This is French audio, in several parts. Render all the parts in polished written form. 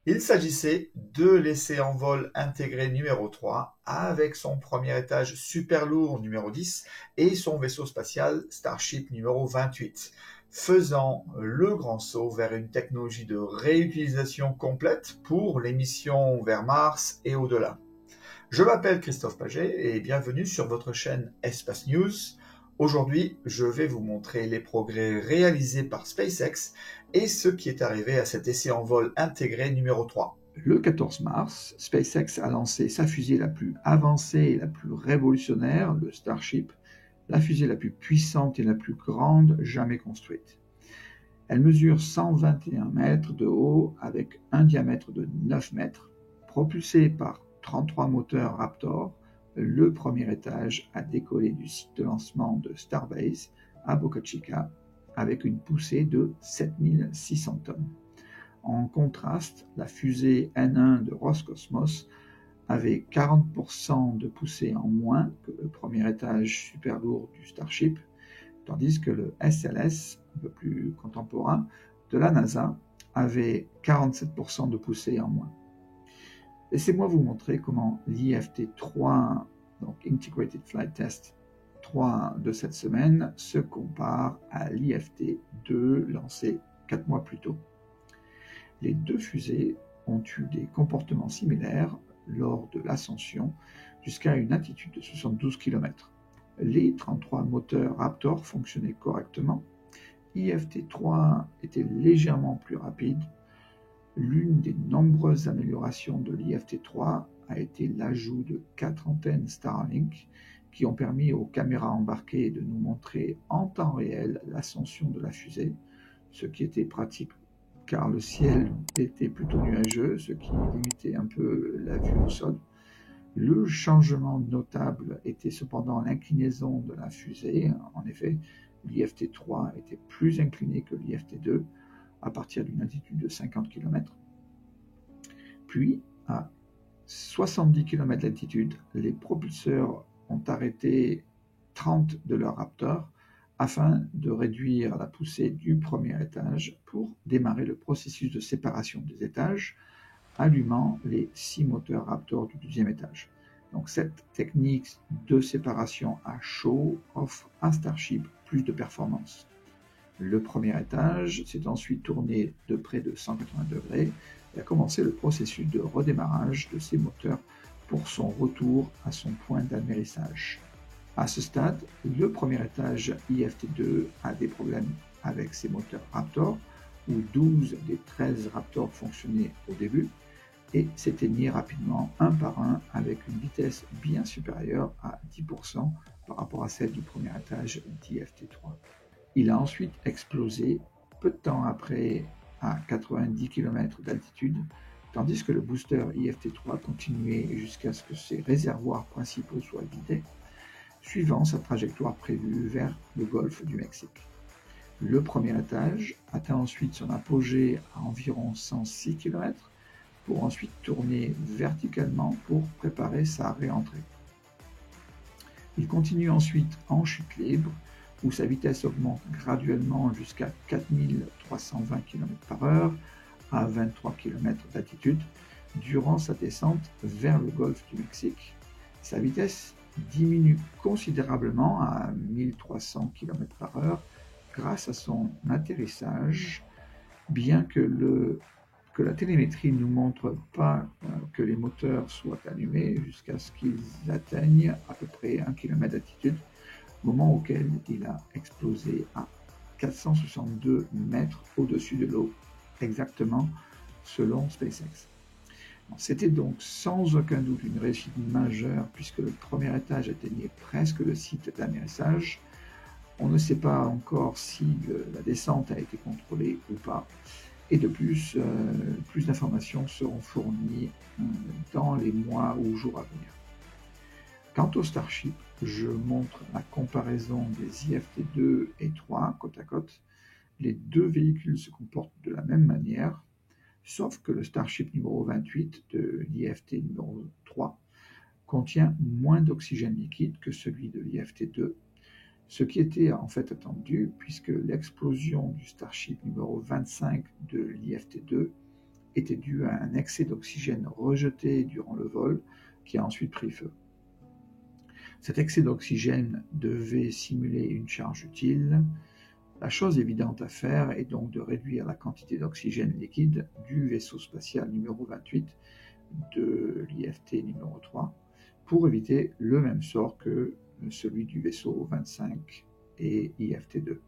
Il s'agissait de l'essai en vol intégré numéro 3 avec son premier étage super lourd numéro 10 et son vaisseau spatial Starship numéro 28, faisant le grand saut vers une technologie de réutilisation complète pour les missions vers Mars et au-delà. Je m'appelle Christophe Paget et bienvenue sur votre chaîne Espace News. Aujourd'hui, je vais vous montrer les progrès réalisés par SpaceX et ce qui est arrivé à cet essai en vol intégré numéro 3. Le 14 mars, SpaceX a lancé sa fusée la plus avancée et la plus révolutionnaire, le Starship, la fusée la plus puissante et la plus grande jamais construite. Elle mesure 121 mètres de haut avec un diamètre de 9 mètres. Propulsée par 33 moteurs Raptor, le premier étage a décollé du site de lancement de Starbase à Boca Chica avec une poussée de 7600 tonnes. En contraste, la fusée N1 de Roscosmos avait 40% de poussée en moins que le premier étage super lourd du Starship, tandis que le SLS, un peu plus contemporain, de la NASA, avait 47% de poussée en moins. Laissez-moi vous montrer comment l'IFT 3, donc Integrated Flight Test 3 de cette semaine, se compare à l'IFT 2 lancé 4 mois plus tôt. Les deux fusées ont eu des comportements similaires lors de l'ascension jusqu'à une altitude de 72 km. Les 33 moteurs Raptor fonctionnaient correctement. IFT-3 était légèrement plus rapide. L'une des nombreuses améliorations de l'IFT-3 a été l'ajout de 4 antennes Starlink qui ont permis aux caméras embarquées de nous montrer en temps réel l'ascension de la fusée, ce qui était pratique car le ciel était plutôt nuageux, ce qui limitait un peu la vue au sol. Le changement notable était cependant l'inclinaison de la fusée. En effet, l'IFT-3 était plus incliné que l'IFT-2 à partir d'une altitude de 50 km. Puis, à 70 km d'altitude, les propulseurs ont arrêté 30 de leurs Raptors afin de réduire la poussée du premier étage pour démarrer le processus de séparation des étages, allumant les 6 moteurs Raptor du deuxième étage. Donc cette technique de séparation à chaud offre à Starship plus de performance. Le premier étage s'est ensuite tourné de près de 180 degrés et a commencé le processus de redémarrage de ses moteurs pour son retour à son point d'atterrissage. À ce stade, le premier étage IFT2 a des problèmes avec ses moteurs Raptor, où 12 des 13 Raptors fonctionnaient au début, et s'éteignaient rapidement un par un avec une vitesse bien supérieure à 10% par rapport à celle du premier étage d'IFT3. Il a ensuite explosé peu de temps après à 90 km d'altitude, tandis que le booster IFT3 continuait jusqu'à ce que ses réservoirs principaux soient vidés, suivant sa trajectoire prévue vers le golfe du Mexique. Le premier étage atteint ensuite son apogée à environ 106 km pour ensuite tourner verticalement pour préparer sa réentrée. Il continue ensuite en chute libre où sa vitesse augmente graduellement jusqu'à 4320 km/h à 23 km d'altitude durant sa descente vers le golfe du Mexique. Sa vitesse diminue considérablement à 1300 km/h grâce à son atterrissage, bien que la télémétrie ne nous montre pas que les moteurs soient allumés jusqu'à ce qu'ils atteignent à peu près 1 km d'altitude, moment auquel il a explosé à 462 mètres au-dessus de l'eau, exactement selon SpaceX. C'était donc sans aucun doute une réussite majeure puisque le premier étage atteignait presque le site d'atterrissage. On ne sait pas encore si la descente a été contrôlée ou pas. Et de plus, plus d'informations seront fournies dans les mois ou jours à venir. Quant au Starship, je montre la comparaison des IFT2 et 3 côte à côte. Les deux véhicules se comportent de la même manière, sauf que le Starship numéro 28 de l'IFT numéro 3 contient moins d'oxygène liquide que celui de l'IFT2, ce qui était en fait attendu puisque l'explosion du Starship numéro 25 de l'IFT2 était due à un excès d'oxygène rejeté durant le vol qui a ensuite pris feu. Cet excès d'oxygène devait simuler une charge utile. La chose évidente à faire est donc de réduire la quantité d'oxygène liquide du vaisseau spatial numéro 28 de l'IFT numéro 3 pour éviter le même sort que celui du vaisseau 25 et IFT2.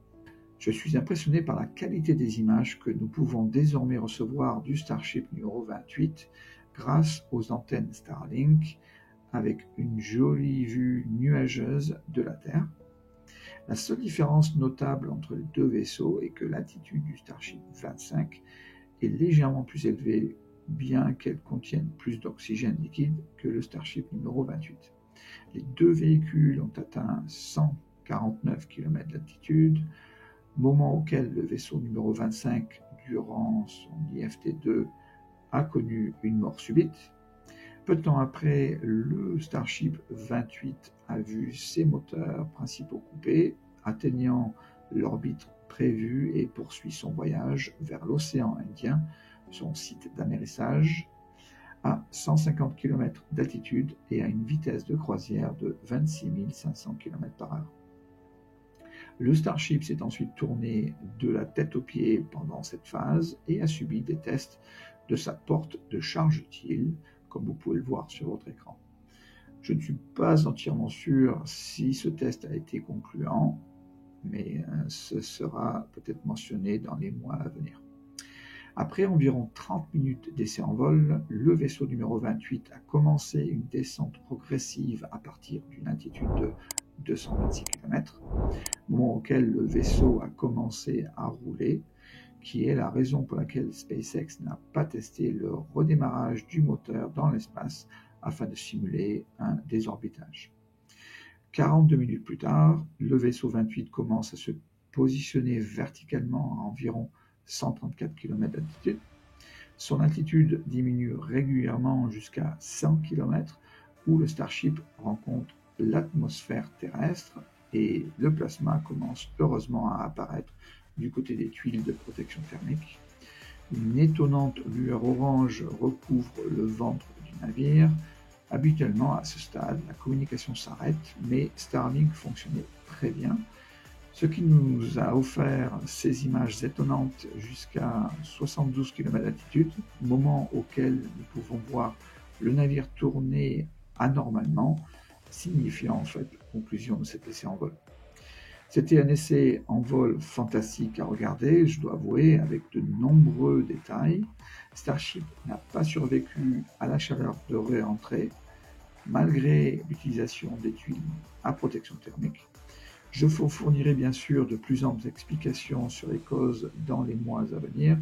Je suis impressionné par la qualité des images que nous pouvons désormais recevoir du Starship numéro 28 grâce aux antennes Starlink avec une jolie vue nuageuse de la Terre. La seule différence notable entre les deux vaisseaux est que l'altitude du Starship 25 est légèrement plus élevée, bien qu'elle contienne plus d'oxygène liquide que le Starship numéro 28. Les deux véhicules ont atteint 149 km d'altitude, moment auquel le vaisseau numéro 25, durant son IFT2, a connu une mort subite. Peu de temps après, le Starship 28 a vu ses moteurs principaux coupés, atteignant l'orbite prévue et poursuit son voyage vers l'océan Indien, son site d'amérissage, à 150 km d'altitude et à une vitesse de croisière de 26 500 km/h. Le Starship s'est ensuite tourné de la tête aux pieds pendant cette phase et a subi des tests de sa porte de charge utile, comme vous pouvez le voir sur votre écran. Je ne suis pas entièrement sûr si ce test a été concluant, mais ce sera peut-être mentionné dans les mois à venir. Après environ 30 minutes d'essai en vol, le vaisseau numéro 28 a commencé une descente progressive à partir d'une altitude de 226 km, moment auquel le vaisseau a commencé à rouler, qui est la raison pour laquelle SpaceX n'a pas testé le redémarrage du moteur dans l'espace afin de simuler un désorbitage. 42 minutes plus tard, le vaisseau 28 commence à se positionner verticalement à environ 134 km d'altitude. Son altitude diminue régulièrement jusqu'à 100 km où le Starship rencontre l'atmosphère terrestre et le plasma commence heureusement à apparaître du côté des tuiles de protection thermique. Une étonnante lueur orange recouvre le ventre du navire. Habituellement, à ce stade, la communication s'arrête, mais Starlink fonctionnait très bien, ce qui nous a offert ces images étonnantes jusqu'à 72 km d'altitude, moment auquel nous pouvons voir le navire tourner anormalement, signifiant en fait la conclusion de cet essai en vol. C'était un essai en vol fantastique à regarder, je dois avouer, avec de nombreux détails. Starship n'a pas survécu à la chaleur de réentrée, malgré l'utilisation des tuiles à protection thermique. Je vous fournirai bien sûr de plus amples explications sur les causes dans les mois à venir.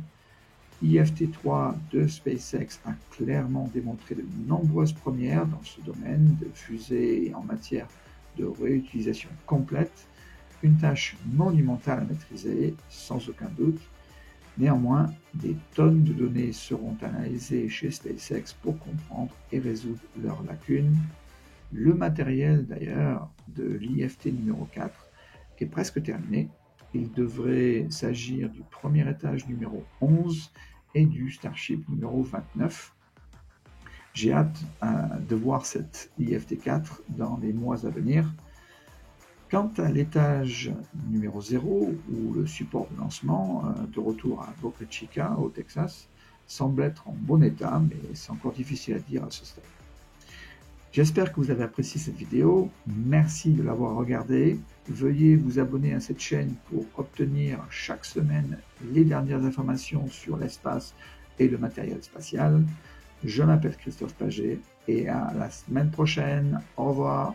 IFT3 de SpaceX a clairement démontré de nombreuses premières dans ce domaine de fusée et en matière de réutilisation complète, une tâche monumentale à maîtriser, sans aucun doute. Néanmoins, des tonnes de données seront analysées chez SpaceX pour comprendre et résoudre leurs lacunes. Le matériel d'ailleurs de l'IFT numéro 4 est presque terminé. Il devrait s'agir du premier étage numéro 11 et du Starship numéro 29. J'ai hâte de voir cette IFT4 dans les mois à venir. Quant à l'étage numéro 0, où le support de lancement, de retour à Boca Chica, au Texas, semble être en bon état, mais c'est encore difficile à dire à ce stade. J'espère que vous avez apprécié cette vidéo. Merci de l'avoir regardée. Veuillez vous abonner à cette chaîne pour obtenir chaque semaine les dernières informations sur l'espace et le matériel spatial. Je m'appelle Christophe Paget et à la semaine prochaine. Au revoir.